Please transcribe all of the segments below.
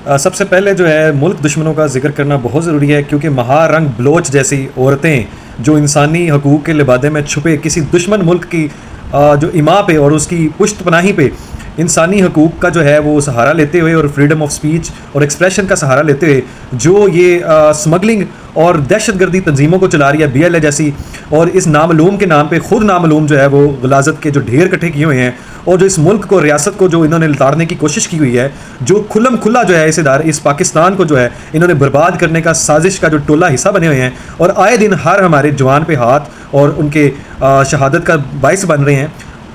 सबसे पहले जो है मुल्क दुश्मनों का जिक्र करना बहुत ज़रूरी है, क्योंकि महारंग बलोच जैसी औरतें जो इंसानी हकूक़ के लिबादे में छुपे किसी दुश्मन मुल्क की जो इमा पे और उसकी पुश्त पनाही पे इंसानी हकूक़ का जो है वो सहारा लेते हुए और फ्रीडम ऑफ स्पीच और एक्सप्रेशन का सहारा लेते हुए जो ये स्मगलिंग और दहशतगर्दी तंजीमों को चला रही है BLA जैसी, और इस नामालूम के नाम पे खुद नामालूम जो है वो गलाजत के जो ढेर इकट्ठे किए हुए हैं और जो इस मुल्क को, रियासत को जो इन्होंने लताड़ने की कोशिश की हुई है, जो खुल्लम खुल्ला जो है इस पाकिस्तान को जो है इन्होंने बर्बाद करने का साजिश का जो टोला हिस्सा बने हुए हैं और आए दिन हर हमारे जवान पे हाथ और उनके शहादत का बाइस बन रहे हैं।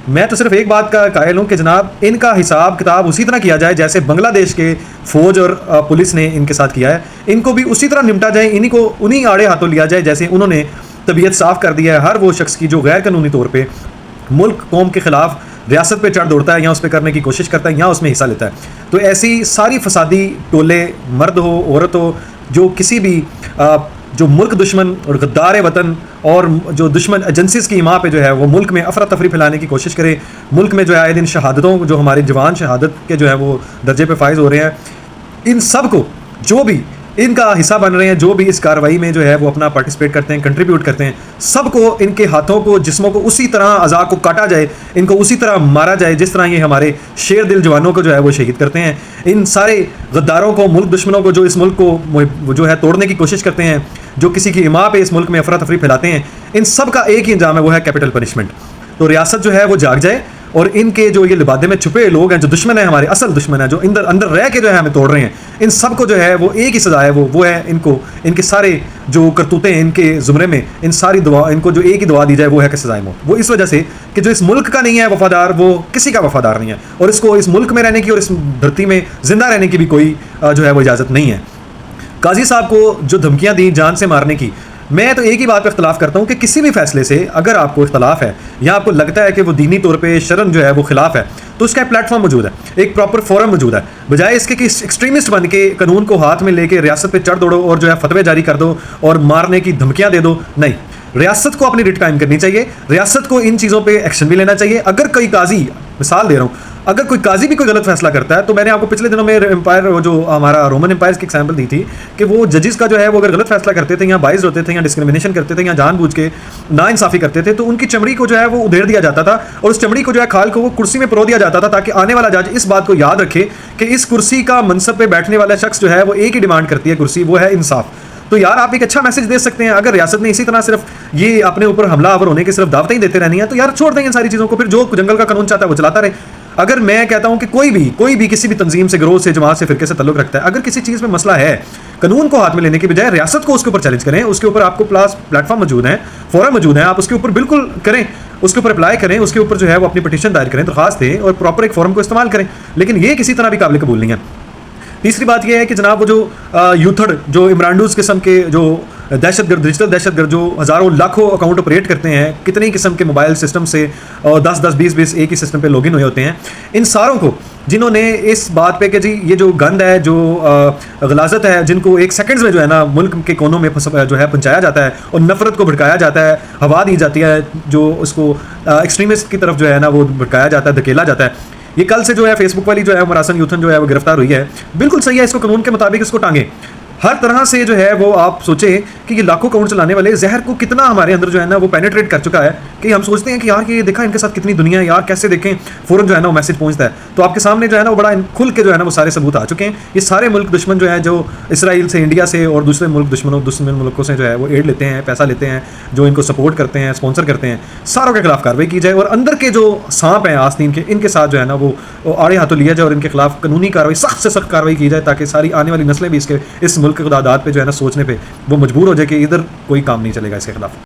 मैं तो सिर्फ एक बात का कायल हूँ कि जनाब इनका हिसाब किताब उसी तरह किया जाए जैसे बांग्लादेश के फ़ौज और पुलिस ने इनके साथ किया है, इनको भी उसी तरह निपटा जाए, इन्हीं को उन्हीं आड़े हाथों लिया जाए जैसे उन्होंने तबीयत साफ़ कर दिया है हर वो शख्स की जो गैर कानूनी तौर पर मुल्क कौम के ख़िलाफ़ रियासत पे चढ़ दौड़ता है या उस पर करने की कोशिश करता है या उसमें हिस्सा लेता है। तो ऐसी सारी फसादी टोले, मर्द हो औरत हो, जो किसी भी जो मुल्क दुश्मन और गद्दार वतन और जो दुश्मन एजेंसीज़ की इमा पे जो है वो मुल्क में अफरा तफरी फैलाने की कोशिश करे, मुल्क में जो है आए दिन शहादतों जो हमारे जवान शहादत के जो है वो दर्जे पे फाइज हो रहे हैं, इन सब को जो भी इनका हिस्सा बन रहे हैं, जो भी इस कार्रवाई में जो है वो अपना पार्टिसिपेट करते हैं, कंट्रीब्यूट करते हैं, सबको इनके हाथों को, जिस्मों को उसी तरह अज़ा को काटा जाए, इनको उसी तरह मारा जाए जिस तरह ये हमारे शेर दिल जवानों को जो है वो शहीद करते हैं। इन सारे गद्दारों को, मुल्क दुश्मनों को जो इस मुल्क को जो है तोड़ने की कोशिश करते हैं, जो किसी की इमा पे इस मुल्क में अफरा तफरी फैलाते हैं, इन सब का एक ही अंजाम है, वो है कैपिटल पनिशमेंट। तो रियासत जो है वो जाग जाए और इनके जो ये लिबादे में छुपे लोग हैं, जो दुश्मन है, हमारे असल दुश्मन है, जो अंदर रह के जो है हमें तोड़ रहे हैं, इन सब को जो है वो एक ही सज़ा है, वो है इनको, इनके सारे जो करतूतें हैं इनके ज़ुमरे में, इन सारी दुआ, इनको जो एक ही दुआ दी जाए वो है कि सज़ाए मौत। वो इस वजह से कि जो इस मुल्क का नहीं है वफादार, वो किसी का वफादार नहीं है, और इसको इस मुल्क में रहने की और इस धरती में ज़िंदा रहने की भी कोई जो है वो इजाज़त नहीं है। काजी साहब को जो धमकियाँ दी जान से मारने की, मैं तो एक ही बात पर इख्तलाफ करता हूँ कि किसी भी फैसले से अगर आपको इख्तलाफ है या आपको लगता है कि वो दीनी तौर पे शरम जो है वो खिलाफ है, तो उसका एक प्लेटफॉर्म मौजूद है, एक प्रॉपर फोरम मौजूद है, बजाय इसके कि एक्सट्रीमिस्ट बन के कानून को हाथ में लेके रियासत पे चढ़ दौड़ो और जो है फतवे जारी कर दो और मारने की धमकियाँ दे दो। नहीं, रियासत को अपनी रिट कायम करनी चाहिए, रियासत को इन चीज़ों पे एक्शन भी लेना चाहिए। अगर कोई काजी, मिसाल दे रहा हूँ, अगर कोई काजी भी कोई गलत फैसला करता है, तो मैंने आपको पिछले दिनों में एम्पायर, जो हमारा रोमन एम्पायर की एग्जाम्पल दी थी कि वो जजेस का जो है वो अगर गलत फैसला करते थे या बाइज्ड होते थे या डिस्क्रिमिनेशन करते थे या जानबूझ के नाइंसाफ़ी करते थे, तो उनकी चमड़ी को जो है वो उधेड़ दिया जाता था और उस चमड़ी को जो है खाल को वो कुर्सी में परो दिया जाता था, ताकि आने वाला जज इस बात को याद रखे कि इस कुर्सी का मनसब पे बैठने वाला शख्स जो है वो एक ही डिमांड करती है कुर्सी, वो है इंसाफ। तो यार आप एक अच्छा मैसेज दे सकते हैं। अगर रियासत ने इसी तरह सिर्फ ये अपने ऊपर हमला आवर होने की सिर्फ दावतें ही देते रहनी है, तो यार छोड़ देंगे सारी चीज़ों को, फिर जो जंगल का कानून चाहता है वो चलाता रहे। अगर मैं कहता हूं कि कोई भी किसी भी तंजीम से, गिरोह से, जमात से, फिरके से ताल्लुक रखता है, अगर किसी चीज़ में मसला है, कानून को हाथ में लेने की बजाय रियासत को उसके ऊपर चैलेंज करें, उसके ऊपर आपको प्लेटफॉर्म मौजूद है, फोरम मौजूद है, आप उसके ऊपर बिल्कुल करें, उसके ऊपर अप्लाई करें, उसके ऊपर जो है वो अपनी पिटीशन दायर करें, दरखास्त दें और प्रॉपर एक फोरम को इस्तेमाल करें। लेकिन ये किसी तरह भी काबिल कबूल नहीं है। तीसरी बात यह है कि जनाब वो जो यूथड़, जो इमरानडूज किस्म के जो दहशतगर्द, डिजिटल दहशतगर्द जो हज़ारों लाखों अकाउंट ऑपरेट करते हैं, कितनी किस्म के मोबाइल सिस्टम से और 10-10, 20-20 एक ही सिस्टम पे लॉगिन हुए होते हैं, इन सारों को जिन्होंने इस बात पे कि जी ये जो गंद है, जो गलाजत है, जिनको एक सेकंड्स में जो है ना मुल्क के कोनों में जो है पहुंचाया जाता है और नफरत को भड़काया जाता है, हवा दी जाती है, जो उसको एक्सट्रीमिस्ट की तरफ जो है ना वो भड़काया जाता है, धकेला जाता है। ये कल से जो है फेसबुक वाली जो है मरासन यूथन जो है वो गिरफ्तार हुई है, बिल्कुल सही है, इसको कानून के मुताबिक इसको टांगे। हर तरह से जो है वो आप सोचें कि ये लाखों अकाउंट चलाने वाले जहर को कितना हमारे अंदर जो है ना वो पेनिट्रेट कर चुका है कि हम सोचते हैं कि यार ये देखा इनके साथ कितनी दुनिया है यार, कैसे देखें, फ़ौरन जो है ना वो मैसेज पहुंचता है। तो आपके सामने जो है ना वो बड़ा खुल के जो है ना वो सारे सबूत आ चुके हैं। ये सारे मुल्क दुश्मन जो है, जो इसराइल से, इंडिया से और दूसरे दुश्मन मुल्कों से जो है वो एड लेते हैं, पैसा लेते हैं, जो इनको सपोर्ट करते हैं, स्पॉन्सर करते हैं, सारों के खिलाफ कार्रवाई की जाए और अंदर के जो सांप हैं आस्तीन के, इनके साथ जो है ना वो आड़े हाथों लिया जाए और इनके खिलाफ कानूनी कार्रवाई, सख्त से सख्त कार्रवाई की जाए, ताकि सारी आने वाली नस्लें भी इस मुल्क के क़यादत पे जो है ना सोचने पे वो मजबूर हो जाए कि इधर कोई काम नहीं चलेगा इसके खिलाफ।